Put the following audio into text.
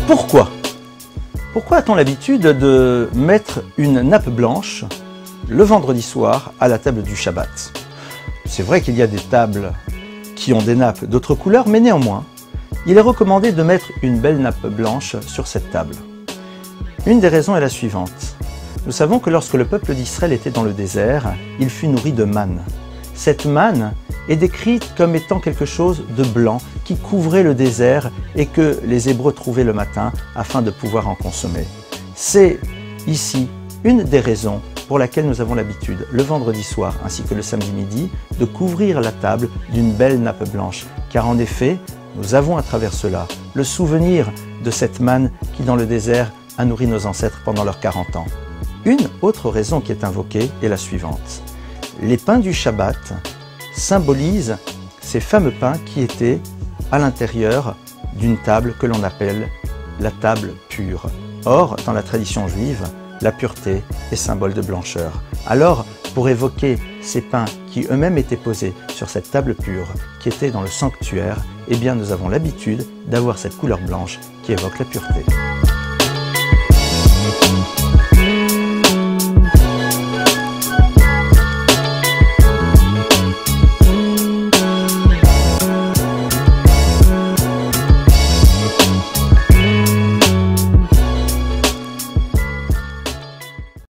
Pourquoi? Pourquoi a-t-on l'habitude de mettre une nappe blanche le vendredi soir à la table du Shabbat? C'est vrai qu'il y a des tables qui ont des nappes d'autres couleurs, mais néanmoins, il est recommandé de mettre une belle nappe blanche sur cette table. Une des raisons est la suivante. Nous savons que lorsque le peuple d'Israël était dans le désert, il fut nourri de manne. Cette manne est décrite comme étant quelque chose de blanc qui couvrait le désert et que les Hébreux trouvaient le matin afin de pouvoir en consommer. C'est ici une des raisons pour laquelle nous avons l'habitude, le vendredi soir ainsi que le samedi midi, de couvrir la table d'une belle nappe blanche. Car en effet, nous avons à travers cela le souvenir de cette manne qui dans le désert a nourri nos ancêtres pendant leurs 40 ans. Une autre raison qui est invoquée est la suivante. Les pains du Shabbat symbolisent ces fameux pains qui étaient à l'intérieur d'une table que l'on appelle la table pure. Or, dans la tradition juive, la pureté est symbole de blancheur. Alors, pour évoquer ces pains qui eux-mêmes étaient posés sur cette table pure, qui était dans le sanctuaire, eh bien nous avons l'habitude d'avoir cette couleur blanche qui évoque la pureté.